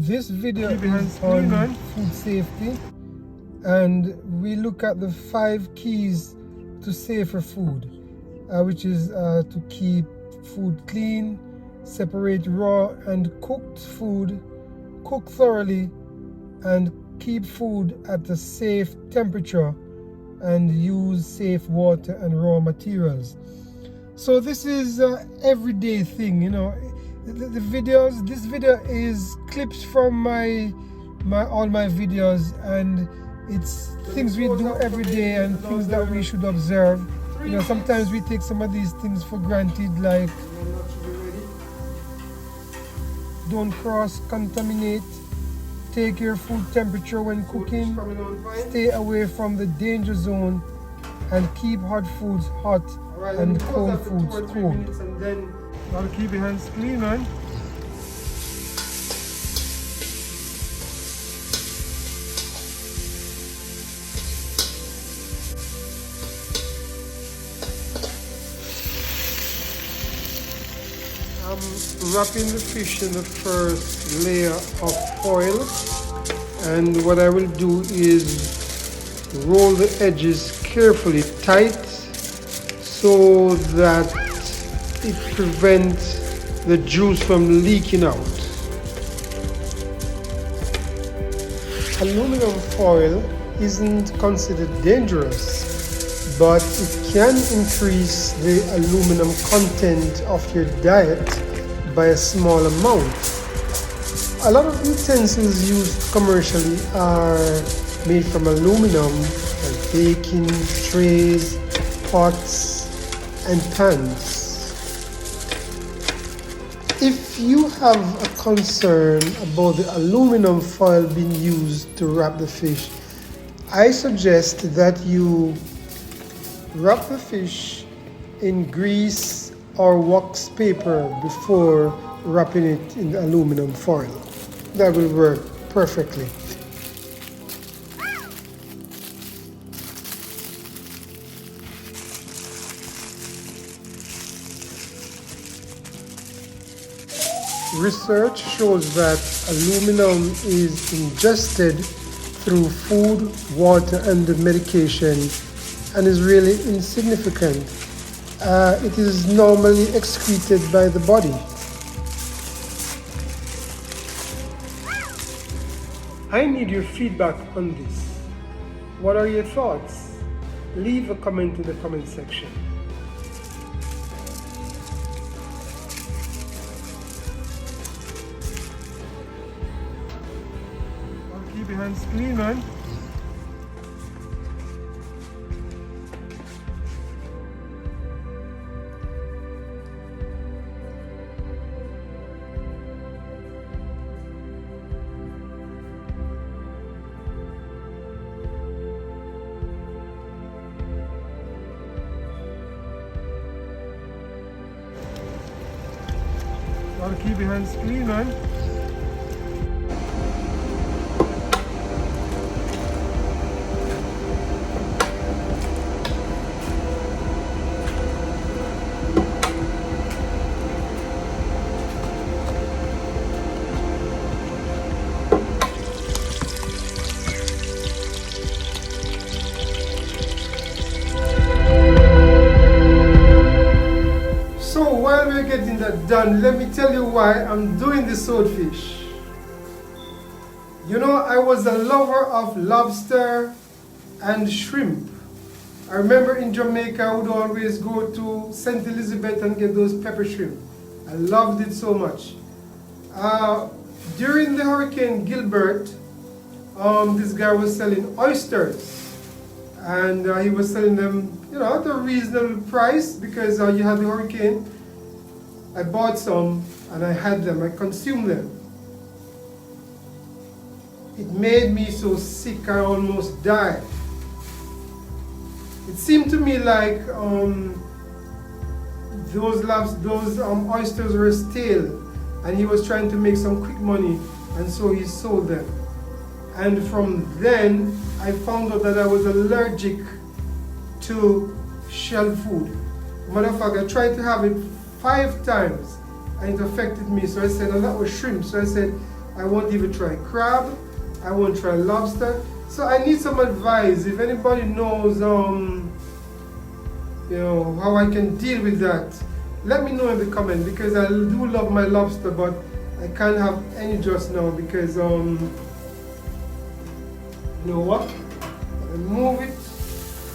This video is on food safety, and we look at the 5 keys to safer food, which is to keep food clean, separate raw and cooked food, cook thoroughly, and keep food at a safe temperature, and use safe water and raw materials. So this is an everyday thing, you know. This video is clips from all my videos, and it's things we do every day and things that we should observe. You know, sometimes we take some of these things for granted, like don't cross-contaminate, take your food temperature when cooking, stay away from the danger zone, and keep hot foods hot and cold foods cold. Gotta keep your hands clean, man. I'm wrapping the fish in the first layer of foil, and what I will do is roll the edges carefully tight so that it prevents the juice from leaking out. Aluminum foil isn't considered dangerous, but it can increase the aluminum content of your diet by a small amount. A lot of utensils used commercially are made from aluminum, like baking trays, pots, and pans. If you have a concern about the aluminum foil being used to wrap the fish, I suggest that you wrap the fish in grease or wax paper before wrapping it in the aluminum foil. That will work perfectly. Research shows that aluminum is ingested through food, water, and medication, and is really insignificant. It is normally excreted by the body. I need your feedback on this. What are your thoughts? Leave a comment in the comment section. Keep your hands clean, man. Gotta keep your hands clean, man. While we're getting that done, let me tell you why I'm doing the swordfish. You know, I was a lover of lobster and shrimp. I remember in Jamaica I would always go to St. Elizabeth and get those pepper shrimp. I loved it so much. During the Hurricane Gilbert, this guy was selling oysters, and he was selling them, you know, at a reasonable price because you had the hurricane. I bought some and I had them, I consumed them. It made me so sick I almost died. It seemed to me like those oysters were stale, and he was trying to make some quick money, and so he sold them. And from then I found out that I was allergic to shell food. Matter of fact, I tried to have it 5 times and it affected me. So I said, oh, that was shrimp. So I said, I won't even try crab. I won't try lobster. So I need some advice. If anybody knows, you know, how I can deal with that, let me know in the comment, because I do love my lobster, but I can't have any just now because, you know what? I move it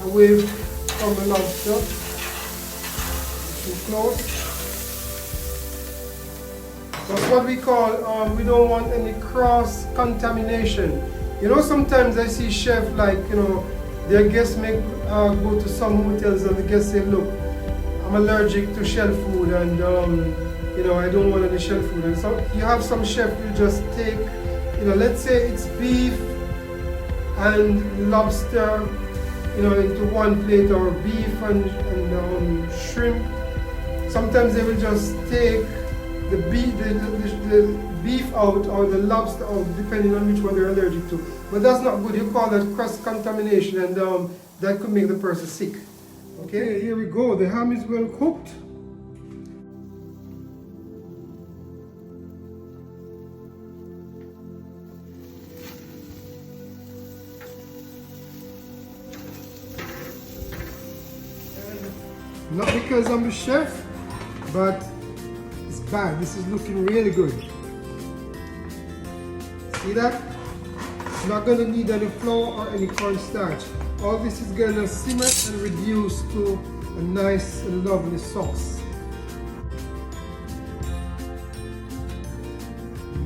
away from the lobster. Too close. That's what we call, we don't want any cross contamination. You know, sometimes I see chefs, like, you know, their guests may go to some hotels and the guests say, look, I'm allergic to shell food, and you know, I don't want any shell food. And so you have some chef who just take, you know, let's say it's beef and lobster, you know, into one plate, or beef and shrimp. Sometimes they will just take the beef out or the lobster out, depending on which one they're allergic to. But that's not good. You call that cross-contamination, and that could make the person sick. Okay, here we go. The ham is well cooked. Not because I'm a chef, but it's bad. This is looking really good. See that? It's not going to need any flour or any cornstarch. All this is going to simmer and reduce to a nice and lovely sauce.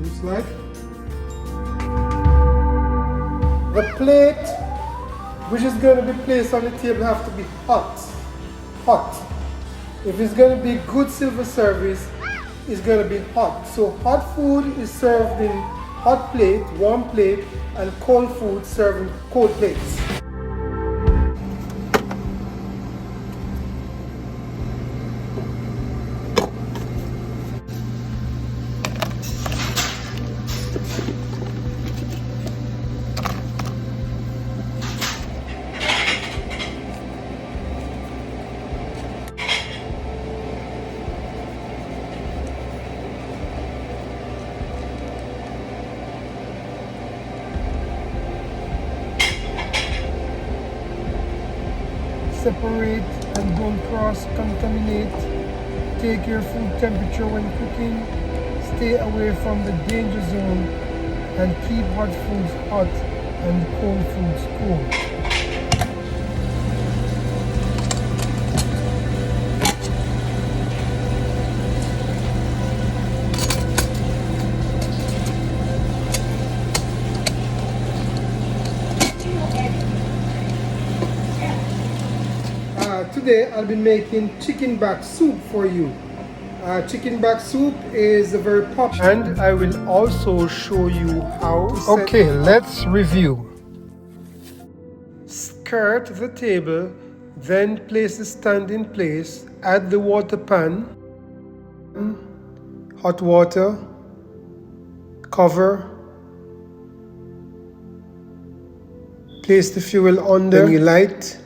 Looks like. The plate which is going to be placed on the table have to be hot. Hot. If it's going to be good silver service, it's going to be hot. So hot food is served in hot plate, warm plate, and cold food served in cold plates. Separate and don't cross-contaminate. Take your food temperature when cooking. Stay away from the danger zone, and keep hot foods hot and cold foods cool. Today I'll be making chicken back soup for you. Chicken back soup is a very popular, and I will also show you how. Okay, let's review. Skirt the table, then place the stand in place. Add the water pan, hot water, cover, place the fuel under, then you light.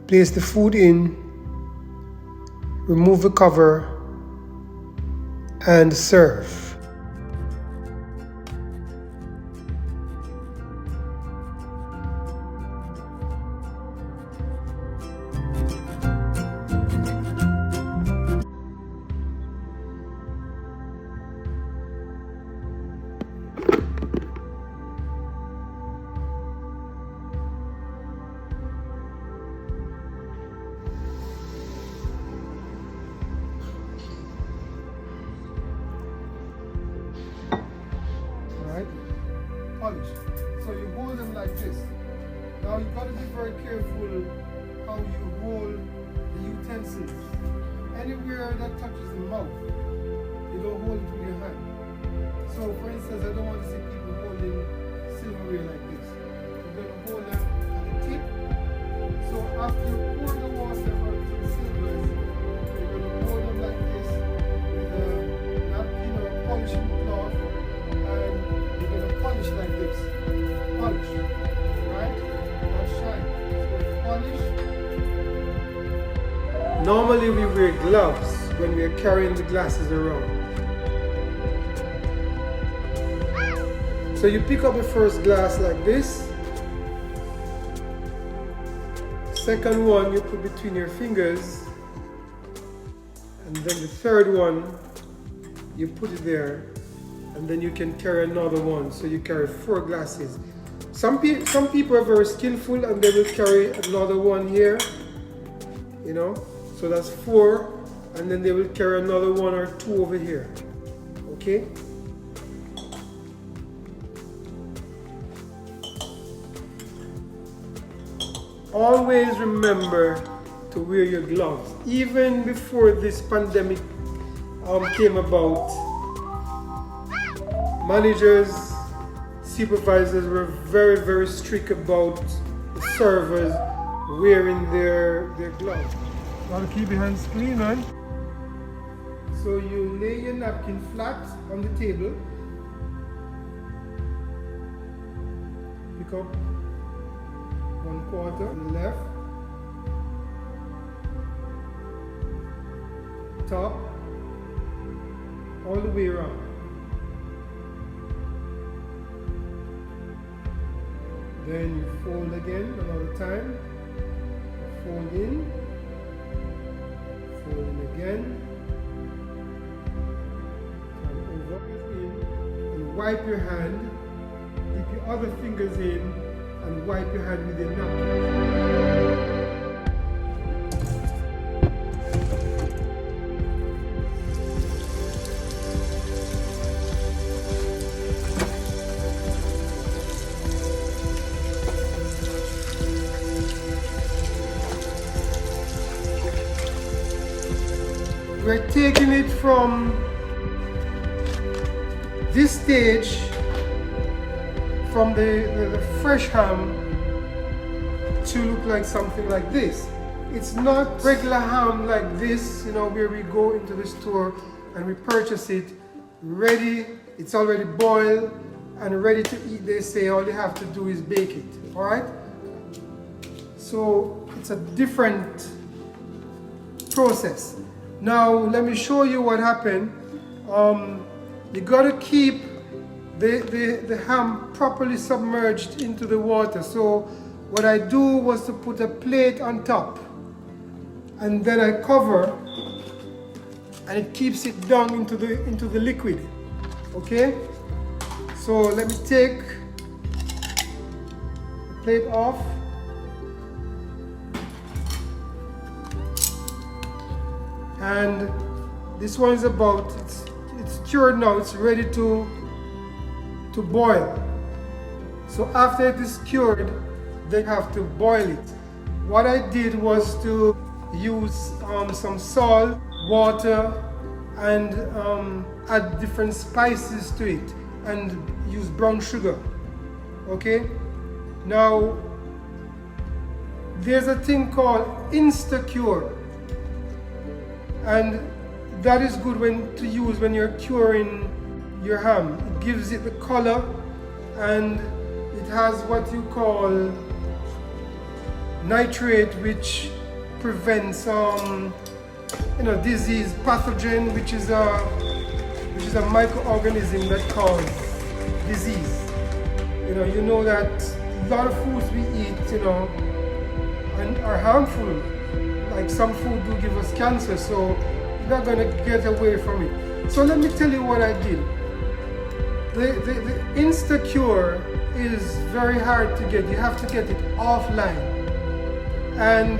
Place the food in, remove the cover, and serve. Polish. So you hold them like this. Now you've got to be very careful how you hold the utensils. Anywhere that touches the mouth, you don't hold it with your hand. So for instance, I don't want to see people holding silverware like this. You're going to hold them at the tip. So after you pour the water onto the silvers, you're going to hold them like this with a napkin or polishing cloth, and you're going to polish like this. Polish, right? Not shine. So polish. Normally we wear gloves when we are carrying the glasses around. So you pick up the first glass like this. Second one you put between your fingers. And then the third one, you put it there. And then you can carry another one. So you carry 4 glasses. Some people are very skillful and they will carry another one here. You know, so that's 4. And then they will carry another 1 or 2 over here. Okay? Always remember to wear your gloves. Even before this pandemic came about, managers, supervisors were very, very strict about the servers wearing their gloves. Gotta keep your hands clean, man. So you lay your napkin flat on the table. Pick up 1/4 on the left. Top. All the way around. Then you fold again another time. Fold in. Fold in again. Wipe your hand, dip your other fingers in, and wipe your hand with your napkin. We're taking it from this stage, from the fresh ham, to look like something like this. It's not regular ham like this, you know, where we go into the store and we purchase it ready. It's already boiled and ready to eat. They say all you have to do is bake it. All right. So it's a different process. Now let me show you what happened. You gotta keep the ham properly submerged into the water. So what I do was to put a plate on top, and then I cover, and it keeps it down into the liquid. Okay? So let me take the plate off. And this one is about, it's cured now, it's ready to boil. So after it is cured, they have to boil it. What I did was to use some salt, water, and add different spices to it, and use brown sugar. Okay? Now, there's a thing called Insta-Cure, and that is good to use when you're curing your ham. It gives it the color, and it has what you call nitrate, which prevents disease, pathogen, which is a microorganism that causes disease. You know that a lot of foods we eat, and are harmful. Like some food do give us cancer, so you're not gonna get away from it. So let me tell you what I did. The Insta-Cure is very hard to get. You have to get it offline. And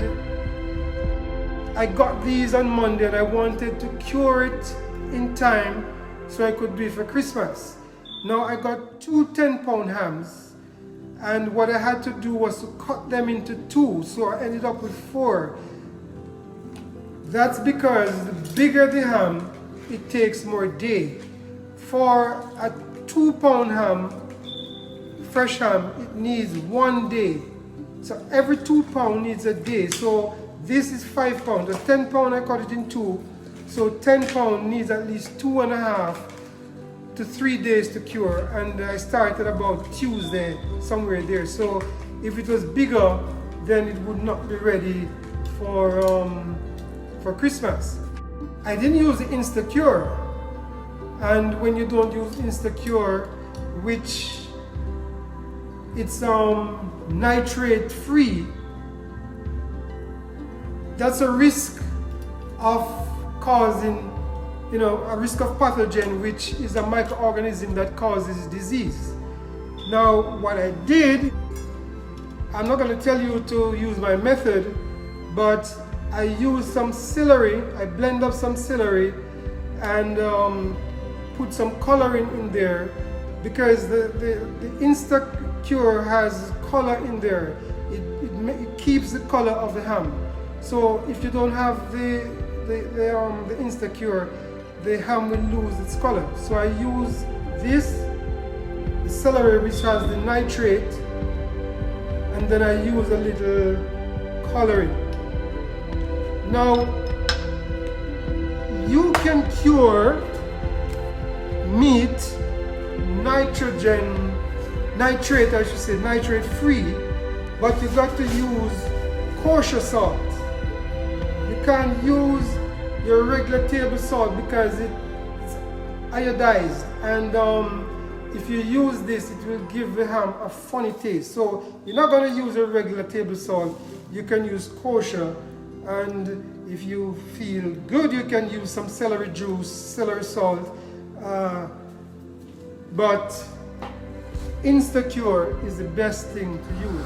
I got these on Monday, and I wanted to cure it in time so I could do it for Christmas. Now I got 2 10-pound hams, and what I had to do was to cut them into 2, so I ended up with 4. That's because the bigger the ham, it takes more day. For a 2-pound ham, fresh ham, it needs 1 day. So every 2 pounds needs a day. So this is 5 pounds. The 10 pound I cut it in 2. So 10 pounds needs at least 2.5 to 3 days to cure. And I started about Tuesday, somewhere there. So if it was bigger, then it would not be ready for Christmas. I didn't use the Insta-Cure. And when you don't use Insta-Cure, which it's nitrate free, that's a risk of causing, a risk of pathogen, which is a microorganism that causes disease. Now, what I did, I'm not going to tell you to use my method, but I used some celery. I blend up some celery and put some coloring in there, because the Instacure has color in there. It keeps the color of the ham. So if you don't have the Instacure, the ham will lose its color. So I use this, the celery, which has the nitrate, and then I use a little coloring. Now, you can cure meat nitrate free, but you got to use kosher salt. You can't use your regular table salt because it's iodized, and if you use this, it will give the ham a funny taste. So you're not going to use a regular table salt. You can use kosher, and if you feel good, you can use some celery juice, celery salt, but Instacure is the best thing to use.